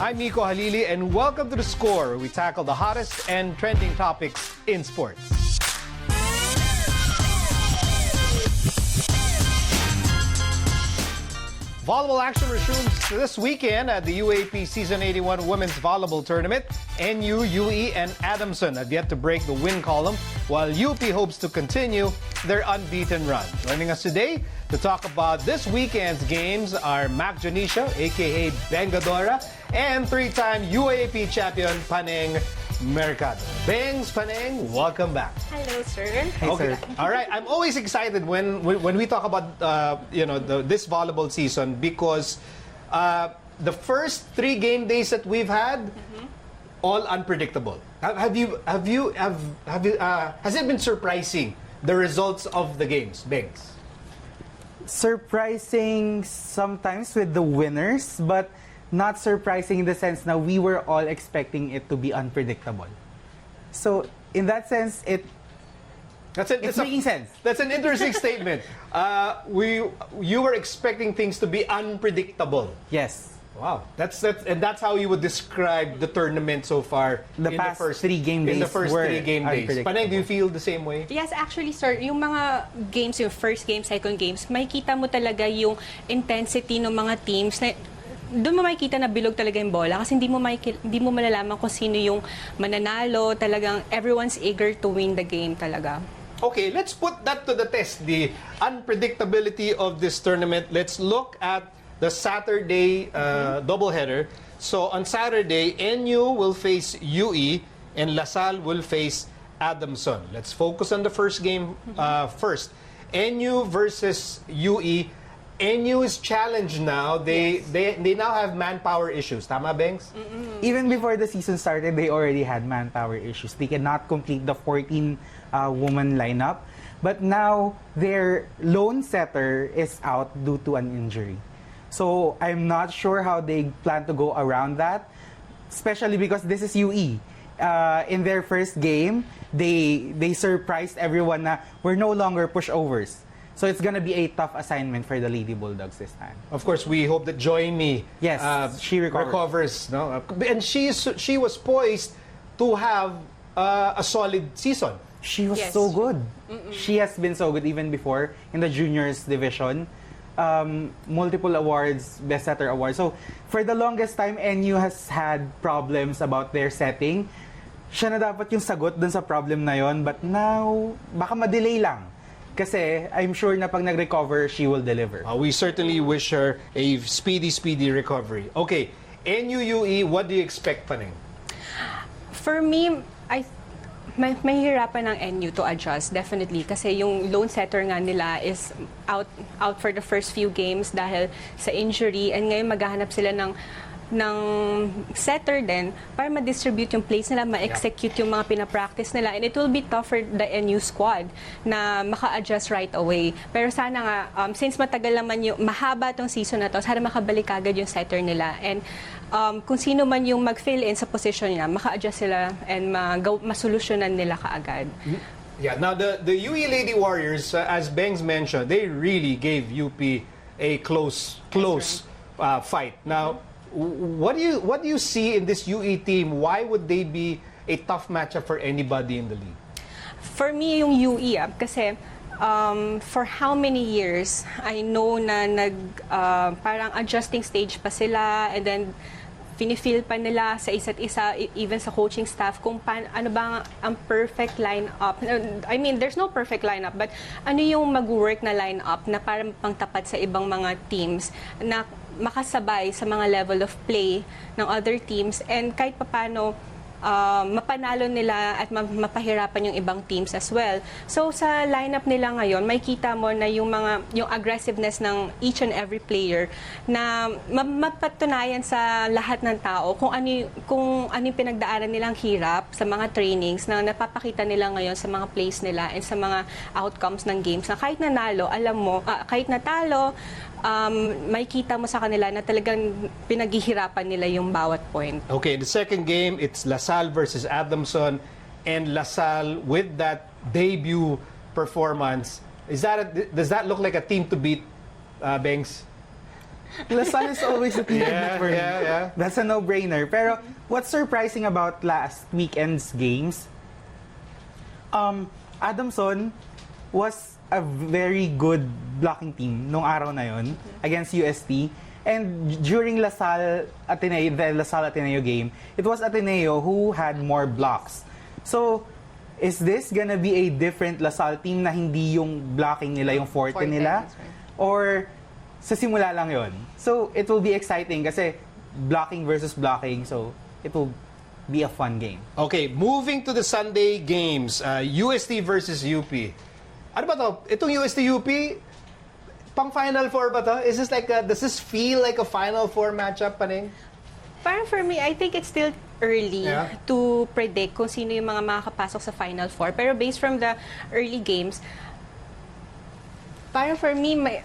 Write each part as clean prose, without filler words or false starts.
I'm Nico Halili, and welcome to The Score, where we tackle the hottest and trending topics in sports. Volleyball action resumes this weekend at the UAAP Season 81 Women's Volleyball Tournament. NU, UE, and Adamson have yet to break the win column, while UP hopes to continue their unbeaten run. Joining us today to talk about this weekend's games are Mac Janisha, aka Bengadora, and three-time UAAP champion Paneng Mercado. Bengs, Paneng, welcome back. Hello, sir. Hi, Okay. sir. All right. I'm always excited when we talk about this volleyball season because the first 3 game days that we've had, all unpredictable. Has it been surprising the results of the games, Bengs? Surprising sometimes with the winners, but not surprising in the sense that we were all expecting it to be unpredictable. So, in that sense, it's making sense. That's an interesting statement. You were expecting things to be unpredictable. Yes. Wow, that's how you would describe the tournament so far. The in past the first 3 game in the days first were 3 game days. unpredictable. Panay, do you feel the same way? Yes, actually, sir, yung mga games, yung first game, second games, makikita mo talaga yung intensity ng mga teams na doon mo makikita na bilog talaga yung bola kasi hindi mo malalaman kung sino yung mananalo. Talagang everyone's eager to win the game talaga. Okay, let's put that to the test, the unpredictability of this tournament. Let's look at the Saturday doubleheader. So on Saturday, NU will face UE and LaSalle will face Adamson. Let's focus on the first game first. NU versus UE. NU is challenged now. They now have manpower issues. Tama, Bengs? Even before the season started, they already had manpower issues. They cannot complete the 14-woman lineup. But now, their lone setter is out due to an injury. So, I'm not sure how they plan to go around that, especially because this is UE. In their first game, they surprised everyone na we're no longer pushovers. So it's gonna be a tough assignment for the Lady Bulldogs this time. Of course, we hope that Joymi She recovers. No? And she was poised to have a solid season. She was Yes. so good. She has been so good even before in the juniors division. Multiple awards, best setter awards. So for the longest time, NU has had problems about their setting. Siya na dapat yung sagot dun sa problem na yon, but now baka ma-delay lang. Kasi I'm sure na pag nag-recover, she will deliver. We certainly wish her a speedy recovery. Okay, NUUE, what do you expect, Paneng? For me, mahihirapan ng NU to adjust, definitely. Kasi yung lone setter nga nila is out for the first few games dahil sa injury. And ngayon maghahanap sila ng setter din para ma-distribute yung plays nila, ma-execute yung mga pinapractice nila. And it will be tough for the NU squad na maka-adjust right away. Pero sana nga, since matagal naman yung, mahaba tong season na to, sana makabalik agad yung setter nila. And kung sino man yung mag-fill in sa position niya, maka-adjust sila and masolusyonan nila kaagad. Yeah, now the UE Lady Warriors, as Bengs mentioned, they really gave UP a close fight. Now, what do you see in this UE team? Why would they be a tough matchup for anybody in the league? For me, yung UE, kasi for how many years, I know na parang adjusting stage pa sila, and then feel pa nila sa isa't isa, even sa coaching staff, kung ano ba ang perfect lineup. I mean, there's no perfect lineup, but ano yung mag-work na lineup na parang pangtapat sa ibang mga teams na makasabay sa mga level of play ng other teams, and kahit papano mapanalo nila at mapahirapan yung ibang teams as well. So sa lineup nila ngayon, makikita mo na yung aggressiveness ng each and every player na mapatunayan sa lahat ng tao kung ano yung pinagdaanan nilang hirap sa mga trainings na napapakita nila ngayon sa mga plays nila and sa mga outcomes ng games na kahit nanalo, alam mo, kahit natalo, makikita mo sa kanila na talagang pinaghihirapan nila yung bawat point. Okay, the second game, it's LaSalle versus Adamson, and LaSalle with that debut performance, does that look like a team to beat, Bengs? LaSalle is always the team to beat for me. yeah. That's a no-brainer. Pero what's surprising about last weekend's games, Adamson was a very good blocking team nung araw na yon against UST. And during LaSalle Ateneo, the LaSalle Ateneo game, it was Ateneo who had more blocks. So, is this gonna be a different LaSalle team na hindi yung blocking nila yung forte Forte, nila? that's right. Or sa simula lang yon? So, it will be exciting kasi blocking versus blocking. So, it will be a fun game. Okay, moving to the Sunday games, UST versus UP. Ano ba to? Itong UST-UP, pang Final Four ba to? Is this like does this feel like a Final Four matchup, Paning? Parang for me, I think it's still early Yeah. to predict kung sino yung mga makakapasok sa Final Four. Pero based from the early games, parang for me, may,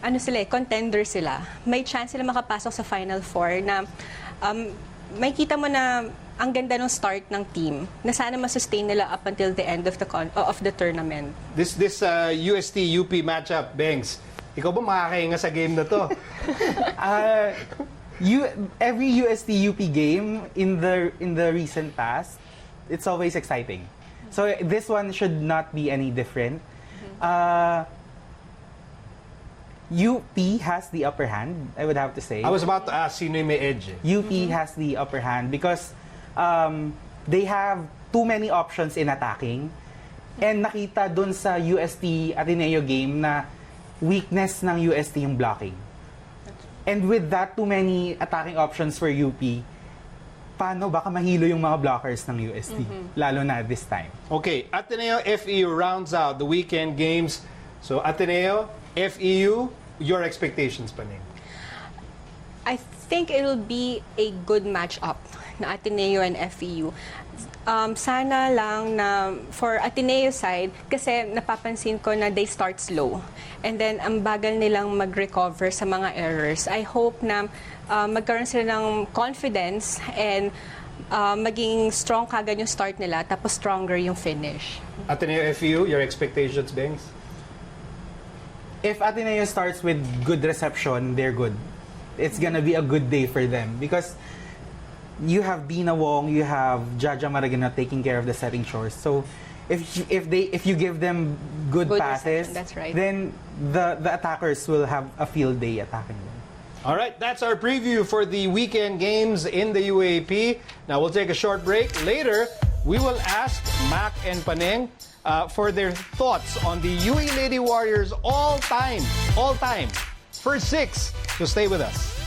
contender sila. May chance sila makapasok sa Final Four na may kita mo na ang ganda ng start ng team na sana masustain nila up until the end of the tournament. This UST-UP matchup, Bengs, ikaw ba makakahinga sa game na to? Every UST-UP game in the recent past, it's always exciting. So this one should not be any different. UP has the upper hand, I would have to say. I was about to ask, sino yung may edge? UP has the upper hand because they have too many options in attacking. And nakita dun sa UST Ateneo game na weakness ng UST yung blocking. And with that, too many attacking options for UP, paano baka mahilo yung mga blockers ng UST, lalo na this time. Okay, Ateneo FEU rounds out the weekend games. So Ateneo, FEU, your expectations, Paning? I think it'll be a good match-up na Ateneo and FEU. Sana lang na for Ateneo side, kasi napapansin ko na they start slow. And then, ang bagal nilang mag-recover sa mga errors. I hope na magkaroon sila ng confidence and maging strong kagad yung start nila, tapos stronger yung finish. Ateneo FEU, your expectations, Bengs? If Ateneo starts with good reception, they're good. It's gonna be a good day for them because you have Dina Wong, you have Jaja Maragana taking care of the setting chores. So if you give them good passes, reception, that's right. then the attackers will have a field day attacking them. All right, that's our preview for the weekend games in the UAP. Now we'll take a short break. Later, we will ask Mac and Paning for their thoughts on the UE Lady Warriors all time, first six. So stay with us.